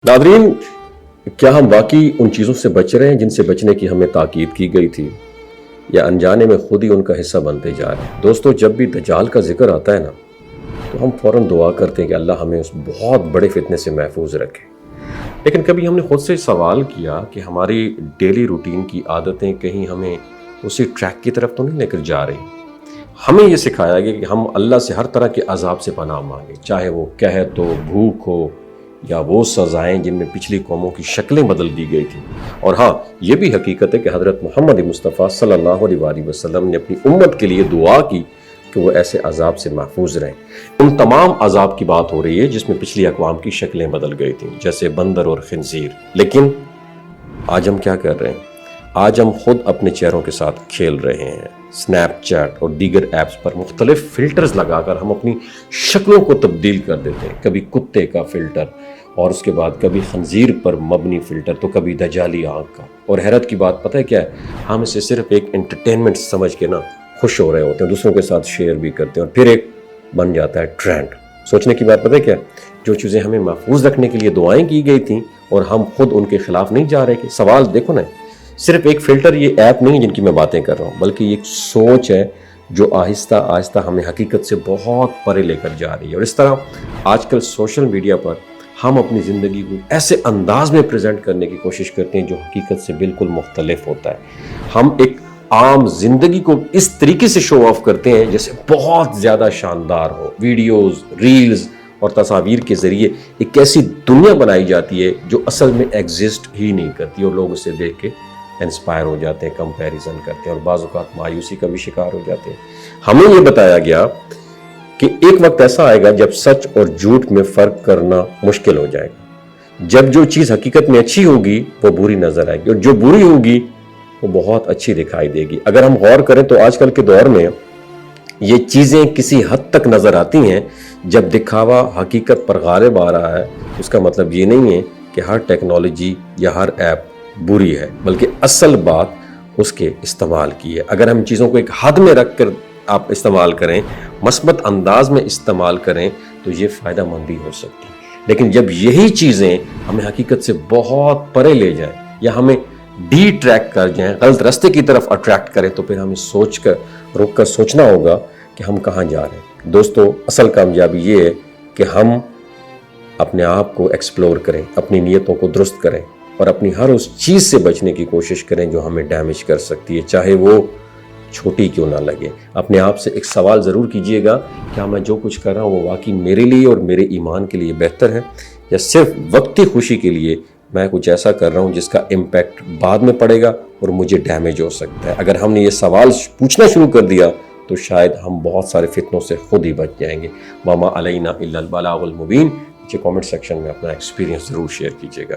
Nadreen, क्या हम वाकई उन चीज़ों से बच रहे हैं जिनसे बचने की हमें ताकीद की गई थी, या अनजाने में खुद ही उनका हिस्सा बनते जा रहे हैं? दोस्तों, जब भी दज्जाल का जिक्र आता है ना, तो हम फ़ौरन दुआ करते हैं कि अल्लाह हमें उस बहुत बड़े फितने से महफूज रखे। लेकिन कभी हमने खुद से सवाल किया कि हमारी डेली रूटीन की आदतें कहीं हमें उसी ट्रैक की तरफ तो नहीं लेकर जा रही? हमें ये सिखाया गया कि हम अल्लाह से हर तरह के अजाब से पनाह मांगे, चाहे वो कहत हो, भूख हो, या वो सज़ाएं जिनमें पिछली कौमों की शक्लें बदल दी गई थी। और हाँ, ये भी हकीकत है कि हज़रत मोहम्मद मुस्तफ़ा सल्लल्लाहु अलैहि वसल्लम ने अपनी उम्मत के लिए दुआ की कि वो ऐसे अजाब से महफूज रहें। उन तमाम अजाब की बात हो रही है जिसमें पिछली अक़वाम की शक्लें बदल गई थी, जैसे बंदर और खिंजीर। लेकिन आज हम क्या कर रहे हैं? आज हम खुद अपने चेहरों के साथ खेल रहे हैं। स्नैपचैट और दीगर ऐप्स पर मुख्तलिफ फ़िल्टर्स लगाकर हम अपनी शक्लों को तब्दील कर देते हैं। कभी कुत्ते का फ़िल्टर, और उसके बाद कभी खंजीर पर मबनी फ़िल्टर, तो कभी दजाली आँख का। और हैरत की बात पता है क्या है? हम इसे सिर्फ एक एंटरटेनमेंट समझ के ना खुश हो रहे होते हैं, दूसरों के साथ शेयर भी करते हैं, और फिर एक बन जाता है ट्रेंड। सोचने की बात पता है क्या? जो चीज़ें हमें महफूज रखने के लिए दुआएं की गई थी और हम खुद उनके खिलाफ नहीं जा रहे। कि सवाल देखो ना, सिर्फ एक फ़िल्टर, ये ऐप नहीं है जिनकी मैं बातें कर रहा हूँ, बल्कि ये एक सोच है जो आहिस्ता आहिस्ता हमें हकीकत से बहुत परे लेकर जा रही है। और इस तरह आजकल सोशल मीडिया पर हम अपनी ज़िंदगी को ऐसे अंदाज में प्रेजेंट करने की कोशिश करते हैं जो हकीकत से बिल्कुल मुख्तलिफ होता है। हम एक आम ज़िंदगी को इस तरीके से शो ऑफ करते हैं जैसे बहुत ज़्यादा शानदार हो। वीडियोज़, रील्स और तस्वीर के ज़रिए एक ऐसी दुनिया बनाई जाती है जो असल में एग्जिस्ट ही नहीं करती, और लोग उसे देख के इंस्पायर हो जाते हैं, कंपैरिजन करते हैं, और बाज़ औक़ात मायूसी का भी शिकार हो जाते हैं। हमें ये बताया गया कि एक वक्त ऐसा आएगा जब सच और झूठ में फ़र्क करना मुश्किल हो जाएगा। जब जो चीज़ हकीकत में अच्छी होगी वो बुरी नज़र आएगी, और जो बुरी होगी वो बहुत अच्छी दिखाई देगी। अगर हम गौर करें तो आजकल के दौर में ये चीज़ें किसी हद तक नज़र आती हैं। जब दिखावा हकीकत पर गालिब आ रहा है, उसका मतलब ये नहीं है कि हर टेक्नोलॉजी या हर ऐप बुरी है, बल्कि असल बात उसके इस्तेमाल की है। अगर हम चीज़ों को एक हद में रख कर आप इस्तेमाल करें, मस्बत अंदाज में इस्तेमाल करें, तो ये फ़ायदा मंदी हो सकती है। लेकिन जब यही चीज़ें हमें हकीकत से बहुत परे ले जाएं या हमें डी ट्रैक कर जाएं, गलत रास्ते की तरफ अट्रैक्ट करें, तो फिर हमें सोच कर रुक कर सोचना होगा कि हम कहाँ जा रहे हैं। दोस्तों, असल कामयाबी ये है कि हम अपने आप को एक्सप्लोर करें, अपनी नीयतों को दुरुस्त करें, और अपनी हर उस चीज़ से बचने की कोशिश करें जो हमें डैमेज कर सकती है, चाहे वो छोटी क्यों ना लगे। अपने आप से एक सवाल ज़रूर कीजिएगा, क्या मैं जो कुछ कर रहा हूँ वो वाकई मेरे लिए और मेरे ईमान के लिए बेहतर है, या सिर्फ वक्ती खुशी के लिए मैं कुछ ऐसा कर रहा हूँ जिसका इम्पैक्ट बाद में पड़ेगा और मुझे डैमेज हो सकता है। अगर हमने ये सवाल पूछना शुरू कर दिया तो शायद हम बहुत सारे फितनों से खुद ही बच जाएंगे। वमा अलैना इल्लल बलागुल मुबीन। नीचे कमेंट सेक्शन में अपना एक्सपीरियंस ज़रूर शेयर कीजिएगा।